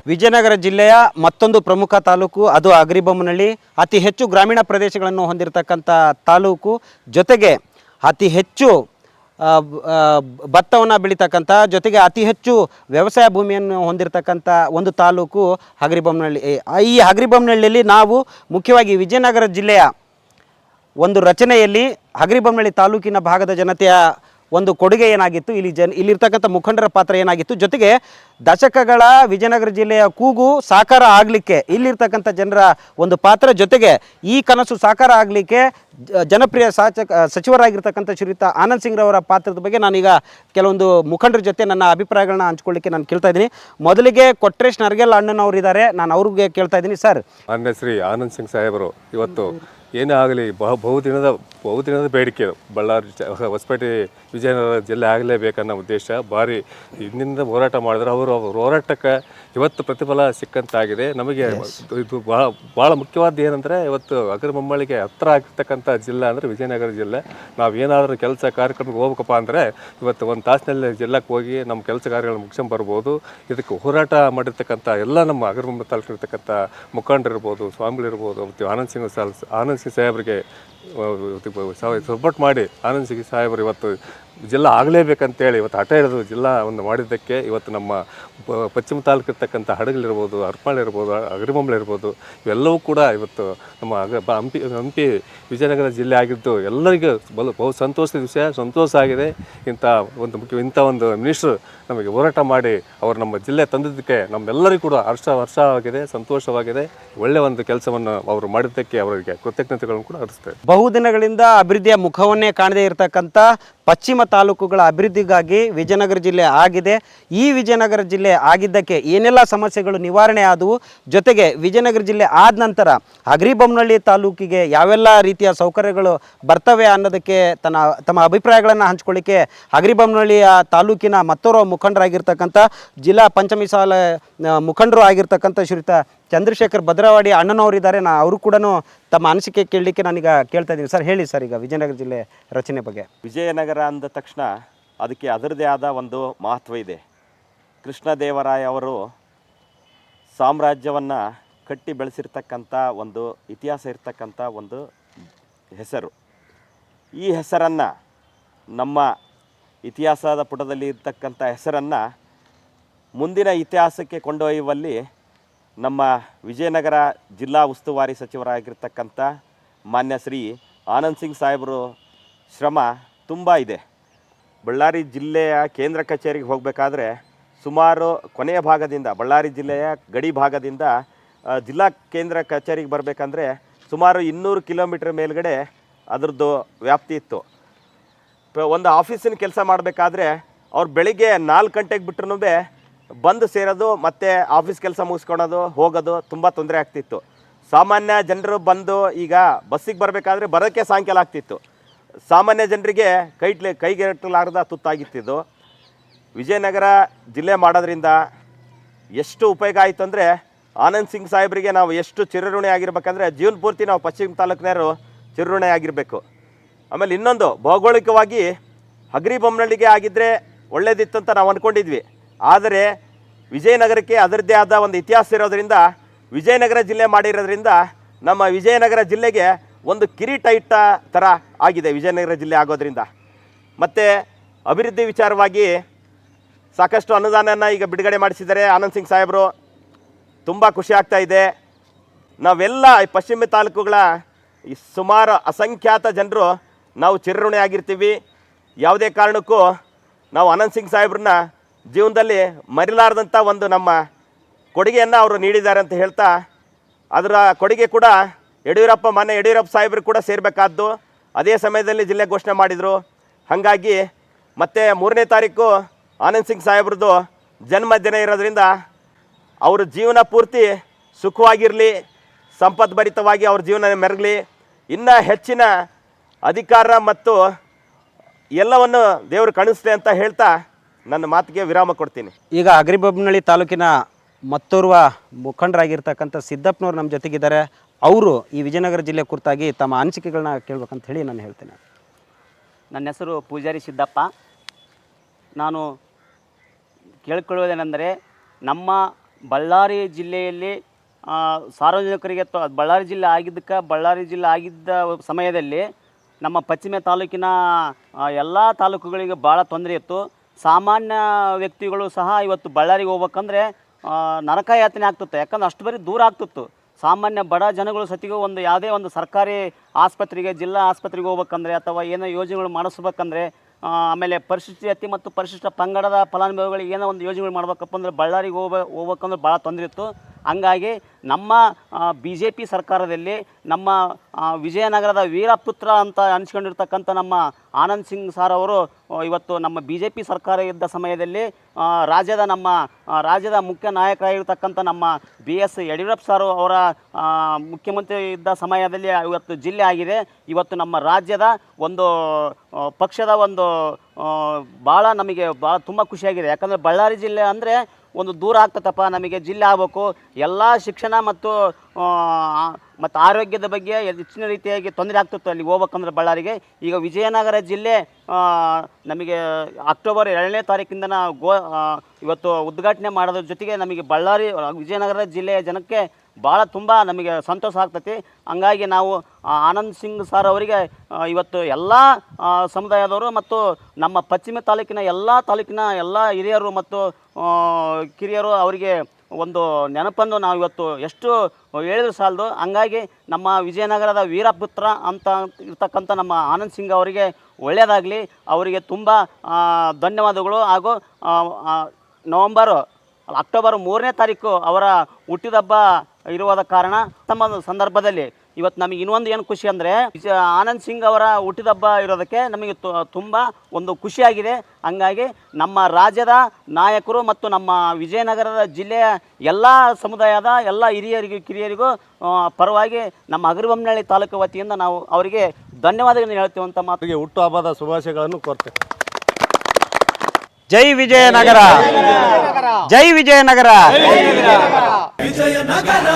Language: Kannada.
ವಿಜಯನಗರ ಜಿಲ್ಲೆಯ ಮತ್ತೊಂದು ಪ್ರಮುಖ ತಾಲೂಕು ಅದು ಅಗ್ರಿಬೊಮ್ಮನಹಳ್ಳಿ. ಅತಿ ಹೆಚ್ಚು ಗ್ರಾಮೀಣ ಪ್ರದೇಶಗಳನ್ನು ಹೊಂದಿರತಕ್ಕಂಥ ತಾಲೂಕು, ಜೊತೆಗೆ ಅತಿ ಹೆಚ್ಚು ಭತ್ತವನ್ನು ಬೆಳೀತಕ್ಕಂಥ, ಜೊತೆಗೆ ಅತಿ ಹೆಚ್ಚು ವ್ಯವಸಾಯ ಭೂಮಿಯನ್ನು ಹೊಂದಿರತಕ್ಕಂಥ ಒಂದು ತಾಲೂಕು ಅಗ್ರಿಬೊಮ್ಮನಹಳ್ಳಿ. ಈ ಅಗ್ರಿಬೊಮ್ಮನಹಳ್ಳಿಯಲ್ಲಿ ನಾವು ಮುಖ್ಯವಾಗಿ ವಿಜಯನಗರ ಜಿಲ್ಲೆಯ ಒಂದು ರಚನೆಯಲ್ಲಿ ಅಗ್ರಿಬೊಮ್ಮನಹಳ್ಳಿ ತಾಲೂಕಿನ ಭಾಗದ ಜನತೆಯ ಒಂದು ಕೊಡುಗೆ ಏನಾಗಿತ್ತು, ಇಲ್ಲಿರ್ತಕ್ಕಂಥ ಮುಖಂಡರ ಪಾತ್ರ ಏನಾಗಿತ್ತು, ಜೊತೆಗೆ ದಶಕಗಳ ವಿಜಯನಗರ ಜಿಲ್ಲೆಯ ಕೂಗು ಸಾಕಾರ ಆಗಲಿಕ್ಕೆ ಇಲ್ಲಿರ್ತಕ್ಕಂಥ ಜನರ ಒಂದು ಪಾತ್ರ, ಜೊತೆಗೆ ಈ ಕನಸು ಸಾಕಾರ ಆಗಲಿಕ್ಕೆ ಜನಪ್ರಿಯ ಸಚಿವರಾಗಿರ್ತಕ್ಕಂಥ ಶ್ರೀಯುತ ಆನಂದ್ ಸಿಂಗ್ ರವರ ಪಾತ್ರದ ಬಗ್ಗೆ ನಾನೀಗ ಕೆಲವೊಂದು ಮುಖಂಡರ ಜೊತೆ ನನ್ನ ಅಭಿಪ್ರಾಯಗಳನ್ನ ಹಂಚ್ಕೊಳ್ಳಿಕ್ಕೆ ನಾನು ಕೇಳ್ತಾ ಇದ್ದೀನಿ. ಮೊದಲಿಗೆ ಕೊಟ್ರೇಶ್ ನರ್ಗೆಲ್ ಅಣ್ಣನವರು ಇದ್ದಾರೆ, ನಾನು ಅವ್ರಿಗೆ ಕೇಳ್ತಾ ಇದ್ದೀನಿ. ಸರ್, ಮಾನ್ಯ ಶ್ರೀ ಆನಂದ್ ಸಿಂಗ್ ಸಾಹೇಬರು ಇವತ್ತು ಏನೇ ಆಗಲಿ ಬಹುದಿನದ ಬೇಡಿಕೆ ಬಳ್ಳಾರಿ ಹೊಸಪೇಟೆ ವಿಜಯನಗರ ಜಿಲ್ಲೆ ಆಗಲೇಬೇಕನ್ನೋ ಉದ್ದೇಶ ಭಾರಿ ಹಿಂದಿನಿಂದ ಹೋರಾಟ ಮಾಡಿದ್ರೆ ಅವರು ಹೋರಾಟಕ್ಕೆ ಇವತ್ತು ಪ್ರತಿಫಲ ಸಿಕ್ಕಂತಾಗಿದೆ. ನಮಗೆ ಇದು ಭಾಳ ಮುಖ್ಯವಾದ ಏನಂದರೆ ಇವತ್ತು ಅಗ್ರಿಬೊಮ್ಮನಹಳ್ಳಿಗೆ ಹತ್ತಿರ ಆಗಿರ್ತಕ್ಕಂಥ ಜಿಲ್ಲೆ ಅಂದರೆ ವಿಜಯನಗರ ಜಿಲ್ಲೆ. ನಾವು ಏನಾದರೂ ಕೆಲಸ ಕಾರ್ಯಕ್ರಮಕ್ಕೆ ಹೋಗ್ಬೇಕಪ್ಪ ಅಂದರೆ ಇವತ್ತು ಒಂದು ತಾಸಿನಲ್ಲಿ ಜಿಲ್ಲೆಗೆ ಹೋಗಿ ನಮ್ಮ ಕೆಲಸ ಕಾರ್ಯಗಳನ್ನು ಮುಗಿಸ್ಕೊಂಡು ಬರ್ಬೋದು. ಇದಕ್ಕೆ ಹೋರಾಟ ಮಾಡಿರ್ತಕ್ಕಂಥ ಎಲ್ಲ ನಮ್ಮ ಅಗ್ರಿಬೊಮ್ಮನಹಳ್ಳಿ ತಾಲೂಕಿರ್ತಕ್ಕಂಥ ಮುಖಂಡರಿರ್ಬೋದು, ಸ್ವಾಮಿಗಳಿರ್ಬೋದು, ಮತ್ತು ಆನಂದ್ ಸಿಂಗ್ ಸಾಹೇಬರಿಗೆ ಸಪೋರ್ಟ್ ಮಾಡಿ ಆನಂದ್ ಸಿಂಗ್ ಸಾಹೇಬರು ಇವತ್ತು ಜಿಲ್ಲಾ ಆಗಲೇಬೇಕಂತೇಳಿ ಇವತ್ತು ಹಠ ಹಿಡಿದು ಜಿಲ್ಲಾ ಒಂದು ಮಾಡಿದ್ದಕ್ಕೆ ಇವತ್ತು ನಮ್ಮ ಪಶ್ಚಿಮ ತಾಲೂಕು ಇರ್ತಕ್ಕಂಥ ಹಡಗಲಿರ್ಬೋದು, ಹರಪನಹಳ್ಳಿ ಇರ್ಬೋದು, ಅಗ್ರಿಬೊಮ್ಮನಹಳ್ಳಿ ಇರ್ಬೋದು, ಇವೆಲ್ಲವೂ ಕೂಡ ಇವತ್ತು ನಮ್ಮ ಹಂಪಿ ವಿಜಯನಗರ ಜಿಲ್ಲೆ ಆಗಿದ್ದು ಎಲ್ಲರಿಗೂ ಬಹು ಸಂತೋಷದ ವಿಷಯ. ಸಂತೋಷ ಆಗಿದೆ. ಇಂಥ ಒಂದು ಮಿನಿಸ್ಟ್ರು ನಮಗೆ ಹೋರಾಟ ಮಾಡಿ ಅವರು ನಮ್ಮ ಜಿಲ್ಲೆ ತಂದಿದ್ದಕ್ಕೆ ನಮ್ಮೆಲ್ಲರಿಗೂ ಕೂಡ ಹರ್ಷವಾಗಿದೆ, ಸಂತೋಷವಾಗಿದೆ. ಒಳ್ಳೆಯ ಒಂದು ಕೆಲಸವನ್ನು ಅವರು ಮಾಡಿದ್ದಕ್ಕೆ ಅವರಿಗೆ ಕೃತಜ್ಞತೆಗಳನ್ನು ಕೂಡ ಅರ್ಪಿಸ್ತೇವೆ. ಬಹುದಿನಗಳಿಂದ ಅಭಿವೃದ್ಧಿಯ ಮುಖವನ್ನೇ ಕಾಣದೇ ಇರತಕ್ಕಂಥ ಪಶ್ಚಿಮ ತಾಲೂಕುಗಳ ಅಭಿವೃದ್ಧಿಗಾಗಿ ವಿಜಯನಗರ ಜಿಲ್ಲೆ ಆಗಿದೆ. ಈ ವಿಜಯನಗರ ಜಿಲ್ಲೆ ಆಗಿದ್ದಕ್ಕೆ ಏನೆಲ್ಲ ಸಮಸ್ಯೆಗಳು ನಿವಾರಣೆ ಆದವು, ಜೊತೆಗೆ ವಿಜಯನಗರ ಜಿಲ್ಲೆ ಆದ ನಂತರ ಅಗ್ರಿಬೊಮ್ಮನಹಳ್ಳಿ ತಾಲೂಕಿಗೆ ಯಾವೆಲ್ಲ ರೀತಿಯ ಸೌಕರ್ಯಗಳು ಬರ್ತವೆ ಅನ್ನೋದಕ್ಕೆ ತಮ್ಮ ಅಭಿಪ್ರಾಯಗಳನ್ನು ಹಂಚ್ಕೊಳ್ಳಿಕ್ಕೆ ಅಗ್ರಿಬೊಮ್ಮನಹಳ್ಳಿಯ ತಾಲೂಕಿನ ಮತ್ತೋರ್ವ ಮುಖಂಡರಾಗಿರ್ತಕ್ಕಂಥ ಜಿಲ್ಲಾ ಪಂಚಮಿ ಸಾಲ ಮುಖಂಡರು ಆಗಿರ್ತಕ್ಕಂಥ ಶ್ರೀಯುತ ಚಂದ್ರಶೇಖರ್ ಭದ್ರವಾಡಿ ಅಣ್ಣನವರಿದ್ದಾರೆ. ಅವರು ಕೂಡ ತಮ್ಮ ಅನಿಸಿಕೆ ಕೇಳಲಿಕ್ಕೆ ನಾನೀಗ ಕೇಳ್ತಾ ಇದ್ದೀನಿ. ಸರ್, ಹೇಳಿ ಸರ್, ಈಗ ವಿಜಯನಗರ ಜಿಲ್ಲೆ ರಚನೆ ಬಗ್ಗೆ. ವಿಜಯನಗರ ಅಂದ ತಕ್ಷಣ ಅದಕ್ಕೆ ಅದರದೇ ಆದ ಒಂದು ಮಹತ್ವ ಇದೆ. ಕೃಷ್ಣದೇವರಾಯ ಅವರು ಸಾಮ್ರಾಜ್ಯವನ್ನು ಕಟ್ಟಿ ಬೆಳೆಸಿರ್ತಕ್ಕಂಥ ಒಂದು ಇತಿಹಾಸ ಇರ್ತಕ್ಕಂಥ ಒಂದು ಹೆಸರು. ಈ ಹೆಸರನ್ನು, ನಮ್ಮ ಇತಿಹಾಸದ ಪುಟದಲ್ಲಿ ಇರ್ತಕ್ಕಂಥ ಹೆಸರನ್ನು ಮುಂದಿನ ಇತಿಹಾಸಕ್ಕೆ ಕೊಂಡೊಯ್ಯುವಲ್ಲಿ ನಮ್ಮ ವಿಜಯನಗರ ಜಿಲ್ಲಾ ಉಸ್ತುವಾರಿ ಸಚಿವರಾಗಿರ್ತಕ್ಕಂಥ ಮಾನ್ಯ ಶ್ರೀ ಆನಂದ್ ಸಿಂಗ್ ಸಾಹೇಬರು ಶ್ರಮ ತುಂಬ ಇದೆ. ಬಳ್ಳಾರಿ ಜಿಲ್ಲೆಯ ಕೇಂದ್ರ ಕಚೇರಿಗೆ ಹೋಗಬೇಕಾದ್ರೆ ಸುಮಾರು ಕೊನೆಯ ಭಾಗದಿಂದ, ಬಳ್ಳಾರಿ ಜಿಲ್ಲೆಯ ಗಡಿ ಭಾಗದಿಂದ ಜಿಲ್ಲಾ ಕೇಂದ್ರ ಕಚೇರಿಗೆ ಬರಬೇಕಂದ್ರೆ ಸುಮಾರು 200 ಕಿಲೋಮೀಟ್ರ್ ಮೇಲ್ಗಡೆ ಅದರದ್ದು ವ್ಯಾಪ್ತಿ ಇತ್ತು. ಒಂದು ಆಫೀಸಿನ ಕೆಲಸ ಮಾಡಬೇಕಾದ್ರೆ ಅವ್ರು ಬೆಳಿಗ್ಗೆ 4 ಗಂಟೆಗೆ ಬಿಟ್ರೂ ಬಂದು ಸೇರೋದು, ಮತ್ತು ಆಫೀಸ್ ಕೆಲಸ ಮುಗಿಸ್ಕೊಳೋದು, ಹೋಗೋದು ತುಂಬ ತೊಂದರೆ ಆಗ್ತಿತ್ತು. ಸಾಮಾನ್ಯ ಜನರು ಬಂದು ಈಗ ಬಸ್ಸಿಗೆ ಬರಬೇಕಾದ್ರೆ ಬರೋಕ್ಕೆ ಸಾಯಂಕಾಲ ಆಗ್ತಿತ್ತು. ಸಾಮಾನ್ಯ ಜನರಿಗೆ ಕೈಗೆಟಲಾರದ ತುತ್ತಾಗಿತ್ತಿದ್ದು. ವಿಜಯನಗರ ಜಿಲ್ಲೆ ಮಾಡೋದ್ರಿಂದ ಎಷ್ಟು ಉಪಯೋಗ ಆಯಿತು ಅಂದರೆ, ಆನಂದ್ ಸಿಂಗ್ ಸಾಹೇಬರಿಗೆ ನಾವು ಎಷ್ಟು ಚಿರಋಣಿ ಆಗಿರ್ಬೇಕಂದ್ರೆ ಜೀವನ ಪೂರ್ತಿ ನಾವು ಪಶ್ಚಿಮ ತಾಲೂಕಿನವರು ಚಿರಋಣಿ ಆಗಿರಬೇಕು. ಆಮೇಲೆ ಇನ್ನೊಂದು, ಭೌಗೋಳಿಕವಾಗಿ ಅಗ್ರಿಬೊಮ್ಮನಹಳ್ಳಿಗೆ ಆಗಿದ್ದರೆ ಒಳ್ಳೇದಿತ್ತು ಅಂತ ನಾವು ಅಂದ್ಕೊಂಡಿದ್ವಿ. ಆದರೆ ವಿಜಯನಗರಕ್ಕೆ ಅದರದ್ದೇ ಆದ ಒಂದು ಇತಿಹಾಸ ಇರೋದರಿಂದ, ವಿಜಯನಗರ ಜಿಲ್ಲೆ ಮಾಡಿರೋದ್ರಿಂದ ನಮ್ಮ ವಿಜಯನಗರ ಜಿಲ್ಲೆಗೆ ಒಂದು ಕಿರೀಟ ಇಟ್ಟ ಥರ ಆಗಿದೆ ವಿಜಯನಗರ ಜಿಲ್ಲೆ ಆಗೋದ್ರಿಂದ. ಮತ್ತು ಅಭಿವೃದ್ಧಿ ವಿಚಾರವಾಗಿ ಸಾಕಷ್ಟು ಅನುದಾನನ ಈಗ ಬಿಡುಗಡೆ ಮಾಡಿಸಿದ್ದಾರೆ ಆನಂದ್ ಸಿಂಗ್ ಸಾಹೇಬರು. ತುಂಬ ಖುಷಿ ಆಗ್ತಾ ಇದೆ. ನಾವೆಲ್ಲ ಪಶ್ಚಿಮ ತಾಲೂಕುಗಳ ಸುಮಾರು ಅಸಂಖ್ಯಾತ ಜನರು ನಾವು ಚಿರಋಣಿ ಆಗಿರ್ತೀವಿ. ಯಾವುದೇ ಕಾರಣಕ್ಕೂ ನಾವು ಆನಂದ್ ಸಿಂಗ್ ಸಾಹೇಬ್ರನ್ನ ಜೀವನದಲ್ಲಿ ಮರಿಲಾರದಂಥ ಒಂದು ನಮ್ಮ ಕೊಡುಗೆಯನ್ನು ಅವರು ನೀಡಿದ್ದಾರೆ ಅಂತ ಹೇಳ್ತಾ, ಅದರ ಕೊಡುಗೆ ಕೂಡ ಮಾನ್ಯ ಯಡಿಯೂರಪ್ಪ ಸಾಹೇಬರು ಕೂಡ ಸೇರಬೇಕಾದ್ದು ಅದೇ ಸಮಯದಲ್ಲಿ ಜಿಲ್ಲೆ ಘೋಷಣೆ ಮಾಡಿದರು. ಹಾಗಾಗಿ ಮತ್ತು 3ನೇ ತಾರೀಕು ಆನಂದ್ ಸಿಂಗ್ ಸಾಹೇಬ್ರದ್ದು ಜನ್ಮದಿನ ಇರೋದ್ರಿಂದ ಅವರು ಜೀವನ ಪೂರ್ತಿ ಸುಖವಾಗಿರಲಿ, ಸಂಪದ್ಭರಿತವಾಗಿ ಅವ್ರ ಜೀವನ ಮೆರಗಲಿ, ಇನ್ನೂ ಹೆಚ್ಚಿನ ಅಧಿಕಾರ ಮತ್ತು ಎಲ್ಲವನ್ನು ದೇವರು ಕಣಿಸ್ಲಿ ಅಂತ ಹೇಳ್ತಾ ನನ್ನ ಮಾತಿಗೆ ವಿರಾಮ ಕೊಡ್ತೀನಿ. ಈಗ ಅಗ್ರಿಬೊಮ್ಮನಹಳ್ಳಿ ತಾಲೂಕಿನ ಮತ್ತೋರ್ವ ಮುಖಂಡರಾಗಿರ್ತಕ್ಕಂಥ ಸಿದ್ದಪ್ಪನವ್ರು ನಮ್ಮ ಜೊತೆಗಿದ್ದಾರೆ. ಅವರು ಈ ವಿಜಯನಗರ ಜಿಲ್ಲೆ ಕುರಿತಾಗಿ ತಮ್ಮ ಅನಿಸಿಕೆಗಳನ್ನ ಕೇಳಬೇಕಂತ ಹೇಳಿ ನಾನು ಹೇಳ್ತೇನೆ. ನನ್ನ ಹೆಸರು ಪೂಜಾರಿ ಸಿದ್ದಪ್ಪ. ನಾನು ಕೇಳ್ಕೊಳ್ಳೋದೇನೆಂದರೆ, ನಮ್ಮ ಬಳ್ಳಾರಿ ಜಿಲ್ಲೆಯಲ್ಲಿ ಸಾರ್ವಜನಿಕರಿಗೆ ಬಳ್ಳಾರಿ ಜಿಲ್ಲೆ ಆಗಿದ್ದ ಸಮಯದಲ್ಲಿ ನಮ್ಮ ಪಶ್ಚಿಮ ತಾಲೂಕಿನ ಎಲ್ಲ ತಾಲೂಕುಗಳಿಗೆ ಭಾಳ ತೊಂದರೆ ಇತ್ತು. ಸಾಮಾನ್ಯ ವ್ಯಕ್ತಿಗಳು ಸಹ ಇವತ್ತು ಬಳ್ಳಾರಿಗೆ ಹೋಗ್ಬೇಕಂದ್ರೆ ನರಕ ಯಾತನೆ ಆಗ್ತಿತ್ತು. ಯಾಕಂದ್ರೆ ಅಷ್ಟು ಬರೀ ದೂರ ಆಗ್ತಿತ್ತು. ಸಾಮಾನ್ಯ ಬಡ ಜನಗಳು ಸತಿಗೂ ಒಂದು ಯಾವುದೇ ಒಂದು ಸರ್ಕಾರಿ ಆಸ್ಪತ್ರೆಗೆ, ಜಿಲ್ಲಾ ಆಸ್ಪತ್ರೆಗೆ ಹೋಗ್ಬೇಕಂದ್ರೆ ಅಥವಾ ಏನೋ ಯೋಜನೆಗಳು ಮಾಡಿಸ್ಬೇಕಂದ್ರೆ, ಆಮೇಲೆ ಪರಿಶಿಷ್ಟ ಜಾತಿ ಮತ್ತು ಪರಿಶಿಷ್ಟ ಪಂಗಡದ ಫಲಾನುಭವಿಗಳಿಗೆ ಏನೋ ಒಂದು ಯೋಜನೆಗಳು ಮಾಡ್ಬೇಕಪ್ಪ ಅಂದ್ರೆ ಬಳ್ಳಾರಿಗೆ ಹೋಗ್ಬೇಕಂದ್ರೆ ಭಾಳ ತೊಂದರೆ ಇತ್ತು. ಹಂಗಾಗಿ ನಮ್ಮ BJP ಸರ್ಕಾರದಲ್ಲಿ ನಮ್ಮ ವಿಜಯನಗರದ ವೀರಪುತ್ರ ಅಂತ ಅನಿಸ್ಕೊಂಡಿರ್ತಕ್ಕಂಥ ನಮ್ಮ ಆನಂದ್ ಸಿಂಗ್ ಸಾರ್ ಅವರು ಇವತ್ತು ನಮ್ಮ BJP ಸರ್ಕಾರ ಇದ್ದ ಸಮಯದಲ್ಲಿ ರಾಜ್ಯದ ಮುಖ್ಯ ನಾಯಕರಾಗಿರ್ತಕ್ಕಂಥ ನಮ್ಮ BS ಯಡಿಯೂರಪ್ಪ ಸಾರು ಅವರ ಮುಖ್ಯಮಂತ್ರಿ ಇದ್ದ ಸಮಯದಲ್ಲಿ ಇವತ್ತು ಜಿಲ್ಲೆ ಆಗಿದೆ. ಇವತ್ತು ನಮ್ಮ ರಾಜ್ಯದ ಒಂದು ಪಕ್ಷದ ಒಂದು ಭಾಳ ನಮಗೆ ತುಂಬ ಖುಷಿಯಾಗಿದೆ. ಯಾಕಂದರೆ ಬಳ್ಳಾರಿ ಜಿಲ್ಲೆ ಅಂದರೆ ಒಂದು ದೂರ ಆಗ್ತದಪ್ಪ, ನಮಗೆ ಜಿಲ್ಲೆ ಆಗಬೇಕು. ಎಲ್ಲ ಶಿಕ್ಷಣ ಮತ್ತು ಆರೋಗ್ಯದ ಬಗ್ಗೆ ಹೆಚ್ಚಿನ ರೀತಿಯಾಗಿ ತೊಂದರೆ ಆಗ್ತಿತ್ತು ಅಲ್ಲಿ ಹೋಗ್ಬೇಕಂದ್ರೆ ಬಳ್ಳಾರಿಗೆ. ಈಗ ವಿಜಯನಗರ ಜಿಲ್ಲೆ ನಮಗೆ ಅಕ್ಟೋಬರ್ 2ನೇ ತಾರೀಕಿಂದ ಇವತ್ತು ಉದ್ಘಾಟನೆ ಮಾಡೋದ್ರ ಜೊತೆಗೆ ನಮಗೆ ವಿಜಯನಗರ ಜಿಲ್ಲೆಯ ಜನಕ್ಕೆ ಭಾಳ ತುಂಬ ನಮಗೆ ಸಂತೋಷ ಆಗ್ತೈತಿ. ಹಂಗಾಗಿ ನಾವು ಆನಂದ್ ಸಿಂಗ್ ಸರ್ ಅವರಿಗೆ ಇವತ್ತು ಎಲ್ಲ ಸಮುದಾಯದವರು ಮತ್ತು ನಮ್ಮ ಪಶ್ಚಿಮ ತಾಲೂಕಿನ ಎಲ್ಲ ಹಿರಿಯರು ಮತ್ತು ಕಿರಿಯರು ಅವರಿಗೆ ಒಂದು ನೆನಪನ್ನು ನಾವು ಇವತ್ತು ಎಷ್ಟು ಹೇಳಿದ್ರು ಸಾಲದು. ಹಂಗಾಗಿ ನಮ್ಮ ವಿಜಯನಗರದ ವೀರಪುತ್ರ ಅಂತ ಇರ್ತಕ್ಕಂಥ ನಮ್ಮ ಆನಂದ್ ಸಿಂಗ್ ಅವರಿಗೆ ಒಳ್ಳೆಯದಾಗಲಿ, ಅವರಿಗೆ ತುಂಬ ಧನ್ಯವಾದಗಳು. ಹಾಗೂ ಅಕ್ಟೋಬರ್ 3ನೇ ತಾರೀಕು ಅವರ ಹುಟ್ಟಿದಬ್ಬ ಇರುವುದ ಕಾರಣ ಸಂದರ್ಭದಲ್ಲಿ ಇವತ್ತು ನಮಗೆ ಇನ್ನೊಂದು ಏನು ಖುಷಿ ಅಂದರೆ ಆನಂದ್ ಸಿಂಗ್ ಅವರ ಹುಟ್ಟಿದಬ್ಬ ಇರೋದಕ್ಕೆ ನಮಗೆ ತುಂಬ ಒಂದು ಖುಷಿಯಾಗಿದೆ. ಹಂಗಾಗಿ ನಮ್ಮ ರಾಜ್ಯದ ನಾಯಕರು ಮತ್ತು ನಮ್ಮ ವಿಜಯನಗರದ ಜಿಲ್ಲೆಯ ಎಲ್ಲ ಸಮುದಾಯದ ಎಲ್ಲ ಹಿರಿಯರಿಗೂ ಕಿರಿಯರಿಗೂ ಪರವಾಗಿ ನಮ್ಮ ಹಗರಿಬೊಮ್ಮನಹಳ್ಳಿ ತಾಲೂಕು ವತಿಯಿಂದ ನಾವು ಅವರಿಗೆ ಧನ್ಯವಾದಗಳನ್ನು ಹೇಳ್ತೀವಿ ಅಂತ ಮಾತಿಗೆ ಹುಟ್ಟುಹಬ್ಬದ ಶುಭಾಶಯಗಳನ್ನು ಕೋರ್ತೇವೆ. ಜೈ ವಿಜಯನಗರ, ಜೈ ವಿಜಯನಗರ. ವಿಜಯನಗರ.